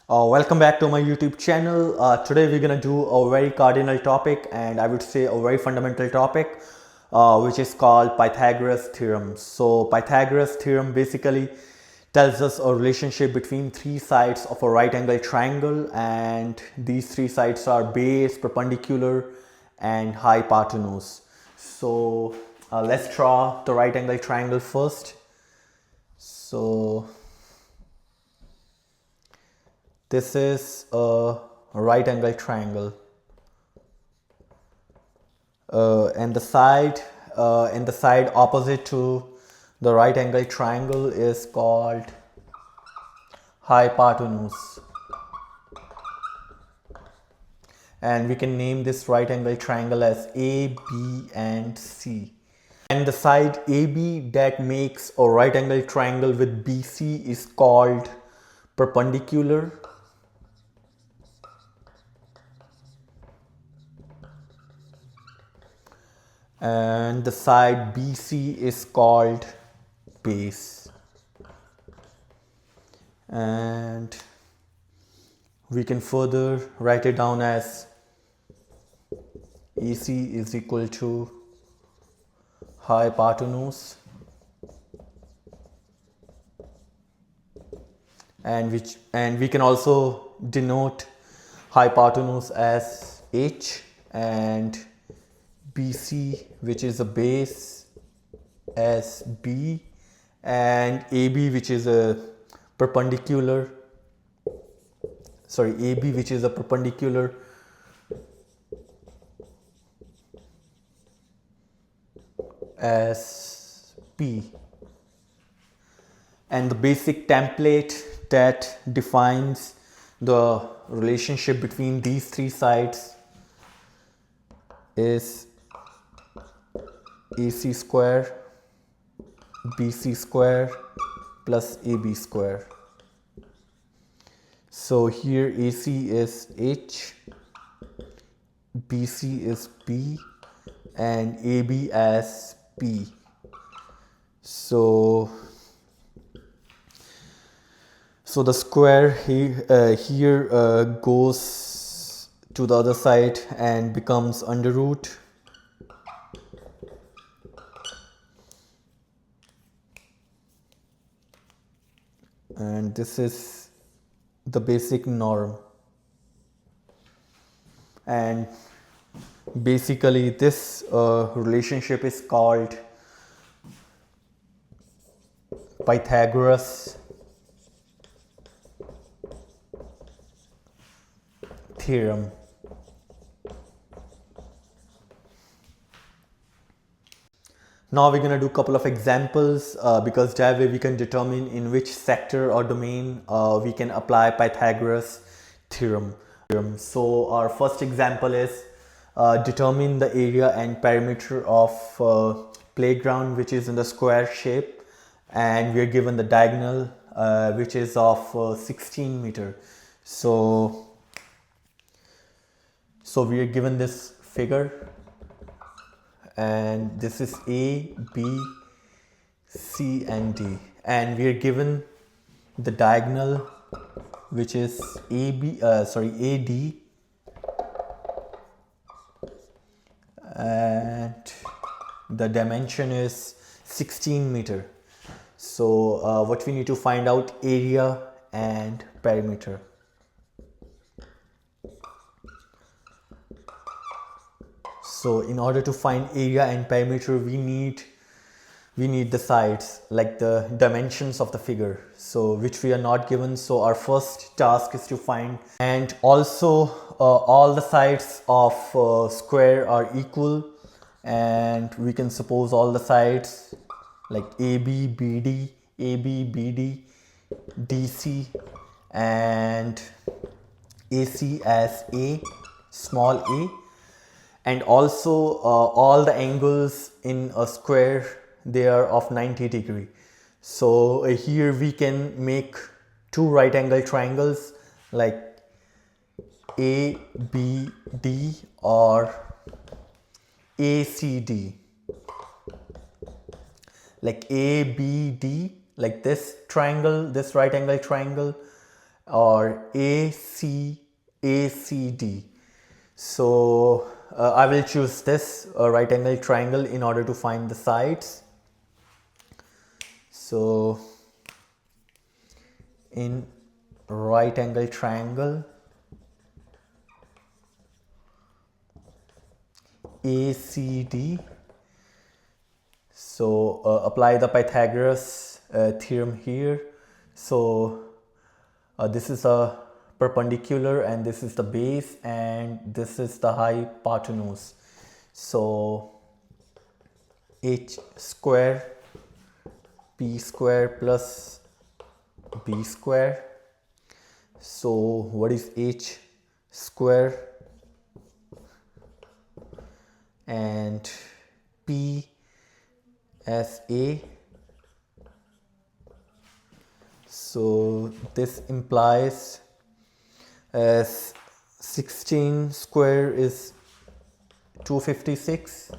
Welcome back to my YouTube channel. Today we're gonna do a very cardinal topic, and I would say a very fundamental topic, which is called Pythagoras theorem. So Pythagoras theorem basically tells us a relationship between three sides of a right angle triangle, and these three sides are base, perpendicular, and hypotenuse. So let's draw the right angle triangle first. So this is a right angle triangle, and the side opposite to the right angle triangle is called hypotenuse, and we can name this right angle triangle as A, B, and C. And the side AB that makes a right angle triangle with BC is called perpendicular. And the side BC is called base. And we can further write it down as AC is equal to hypotenuse, and we can also denote hypotenuse as H, and BC, which is a base, as B, and AB, which is a perpendicular, AB, which is a perpendicular, as P. And the basic template that defines the relationship between these three sides is AC square BC square plus AB square. So here AC is H, BC is B, and AB as P. So the square here goes to the other side and becomes under root. And this is the basic norm. And basically this relationship is called Pythagoras theorem. Now we're going to do a couple of examples because that way we can determine in which sector or domain we can apply Pythagoras theorem. So our first example is determine the area and perimeter of playground which is in the square shape, and we are given the diagonal which is of 16 meter. So we are given this figure, and this is A, B, C, and D, and we are given the diagonal which is AD, and the dimension is 16 meter. So what we need to find out area and perimeter. So in order to find area and perimeter, we need the sides, like the dimensions of the figure, so which we are not given. So our first task is to find, and also all the sides of square are equal, and we can suppose all the sides like AB, BD, AB, BD, DC, and AC as A, small a. And also all the angles in a square, they are of 90 degree. So here we can make two right angle triangles like ABD or ACD. Like ABD, like this triangle, this right angle triangle, or ACD. So I will choose this right angle triangle in order to find the sides. So in right angle triangle ACD, so apply the Pythagoras theorem here. So this is a perpendicular and this is the base and this is the hypotenuse. So h square p square plus b square. So what is h square and p as a? So this implies as 16 square is 256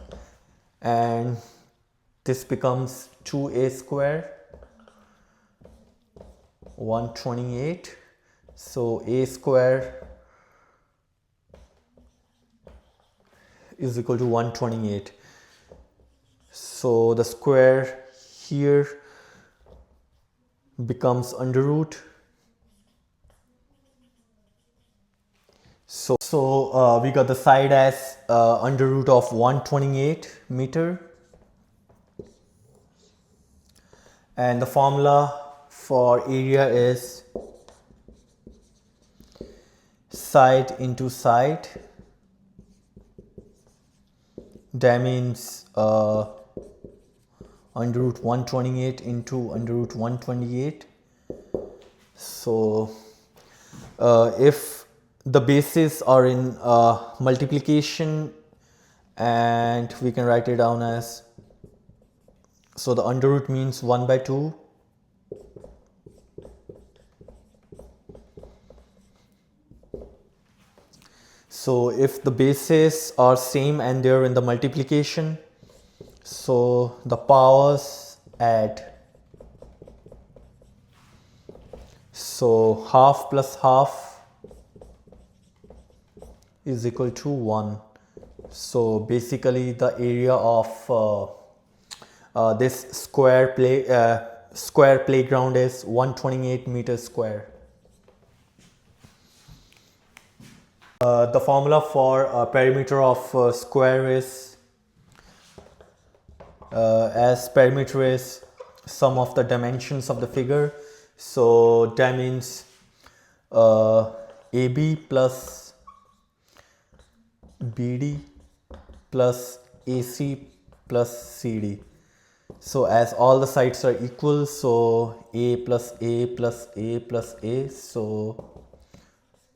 and this becomes 2a square 128. So a square is equal to 128. So the square here becomes under root. So we got the side as under root of 128 meter. And the formula for area is side into side. That means under root 128 into under root 128. So if the bases are in multiplication, and we can write it down as, so the under root means 1 by 2. So if the bases are same and they're in the multiplication, so the powers add. So half plus half is equal to 1. So basically the area of this square playground is 128 meters square. The formula for perimeter of square is as perimeter is sum of the dimensions of the figure. So that means AB plus BD plus AC plus CD. So as all the sides are equal, so A plus A plus A plus A, so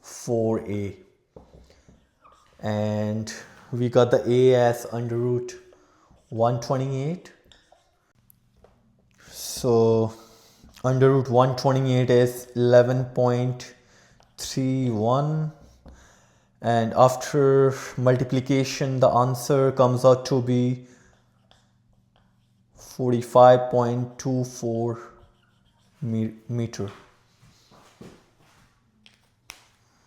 4A. And we got the A as under root 128. So under root 128 is 11.31, and after multiplication the answer comes out to be 45.24 meter.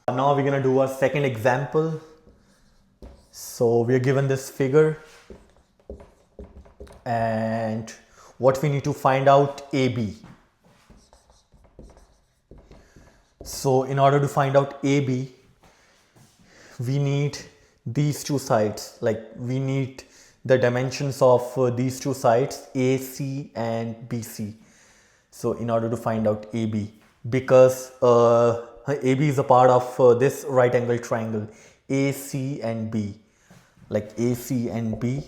Now we're gonna do a second example. So we are given this figure and what we need to find out AB. So in order to find out AB, we need these two sides, like we need the dimensions of these two sides, AC and BC. So in order to find out AB, because AB is a part of this right angle triangle, AC and B, like AC and B.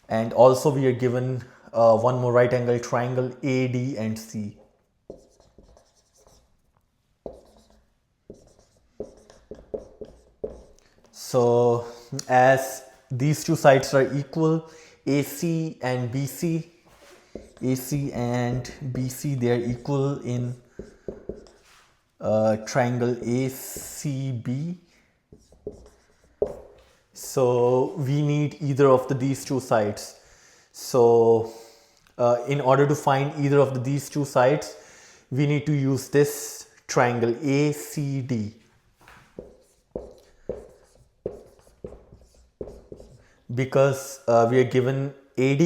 And also we are given one more right angle triangle, AD and C. So as these two sides are equal, AC and BC, they are equal in triangle ACB. So we need either of these two sides. So in order to find either of these two sides, we need to use this triangle ACD. Because we are given AD,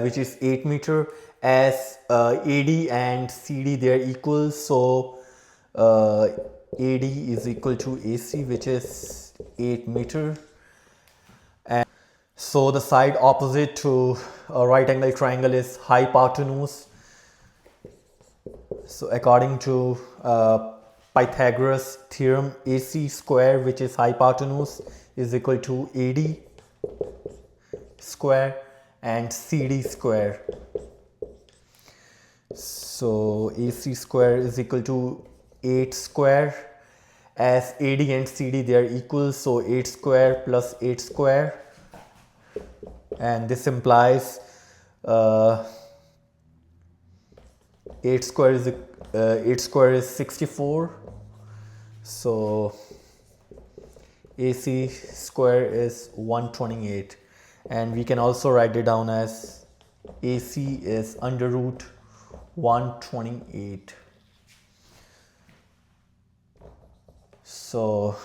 which is 8 meter, as AD and CD they are equal, so AD is equal to AC, which is 8 meter. And so the side opposite to a right angle triangle is hypotenuse. So according to Pythagoras theorem, AC square, which is hypotenuse, is equal to AD square and CD square. So AC square is equal to 8 square, as AD and CD they are equal, so 8 square plus 8 square, and this implies 8 square is 64, so AC square is 128, and we can also write it down as AC is under root 128. So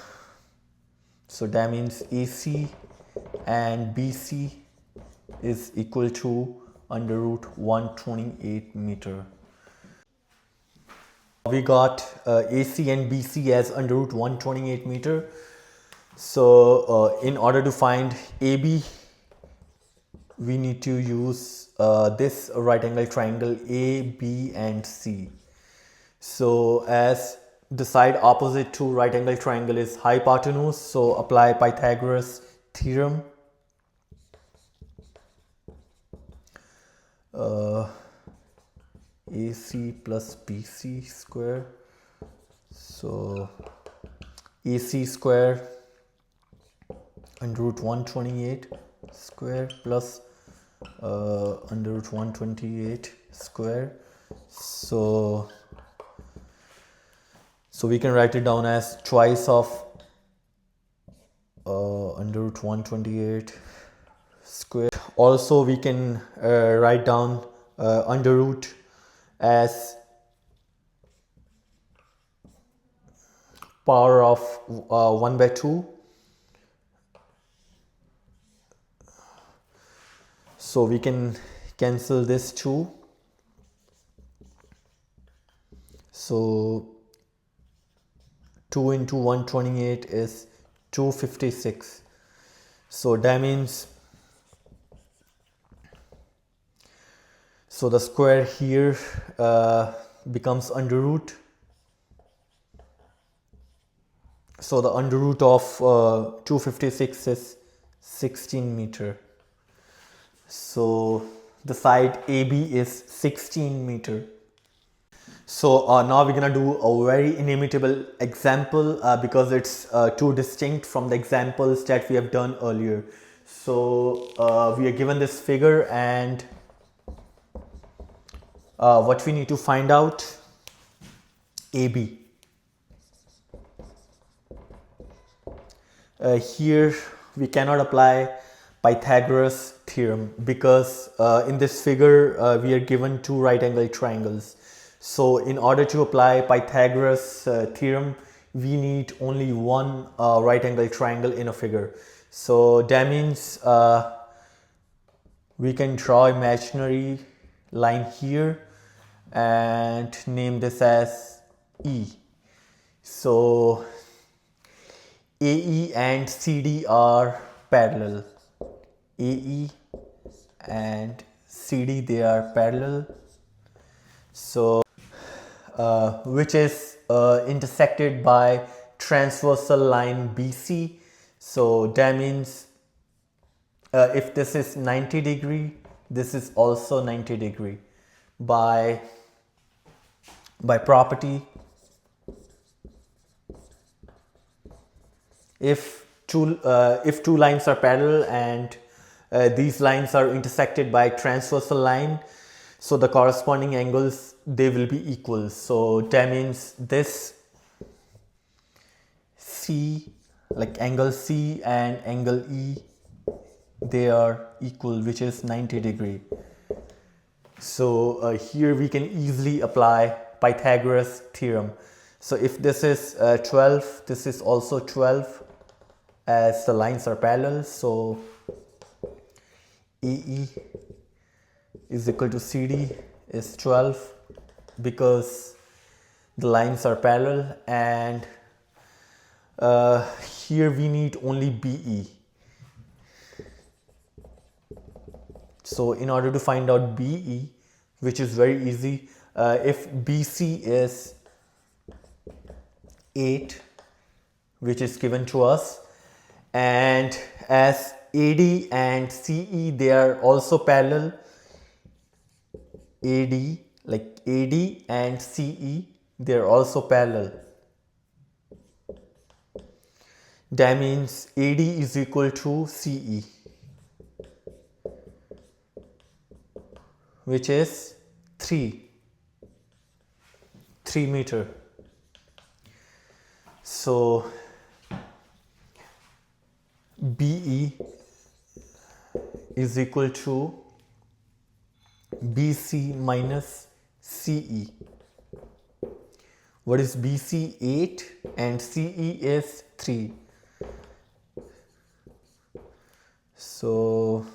that means AC and BC is equal to under root 128 meter. We got AC and BC as under root 128 meter. So in order to find AB, we need to use this right angle triangle A, B and C. So as the side opposite to right angle triangle is hypotenuse, so apply Pythagoras theorem. AC plus BC square, so AC square under root 128 square plus under root 128 square. So we can write it down as twice of under root 128 square. Also we can write down under root as power of 1 by 2. So we can cancel this 2. So 2 into 128 is 256. So that means, so the square here becomes under root. So the under root of 256 is 16 meter. So the side AB is 16 meter. So now we're gonna do a very inimitable example because it's too distinct from the examples that we have done earlier. So we are given this figure, and what we need to find out, AB. Here we cannot apply Pythagoras theorem because in this figure we are given two right angle triangles. So in order to apply Pythagoras theorem, we need only one right angle triangle in a figure. So that means we can draw imaginary line here and name this as E. So AE and CD are parallel. AE and CD, they are parallel. So which is intersected by transversal line BC. So that means if this is 90 degree, this is also 90 degree by property. If two lines are parallel and these lines are intersected by transversal line, so the corresponding angles, they will be equal. So that means this C, like angle C and angle E, they are equal, which is 90 degree. So here we can easily apply Pythagoras theorem. So if this is 12, this is also 12 as the lines are parallel. So AE is equal to CD is 12 because the lines are parallel, and here we need only BE. So in order to find out BE, which is very easy, if BC is 8, which is given to us, and as AD and CE they are also parallel, AD and CE they are also parallel. That means AD is equal to CE, which is 3 meter. So BE is equal to BC minus CE. What is BC? 8 and CE is 3. So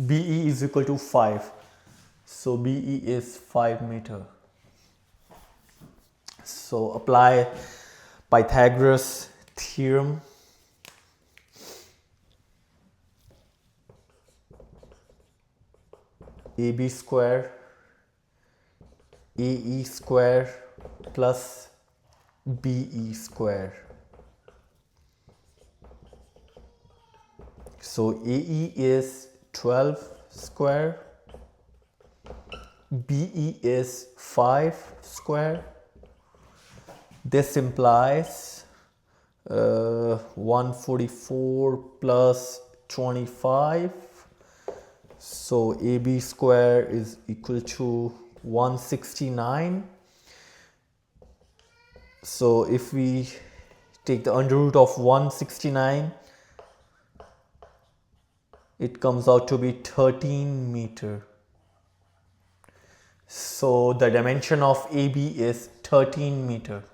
BE is equal to 5. So BE is 5 meter. So apply Pythagoras theorem. AB square AE square plus BE square. So AE is 12 square, BE is 5 square. This implies 144 plus 25. So AB square is equal to 169. So if we take the under root of 169, it comes out to be 13 meter. So the dimension of AB is 13 meter.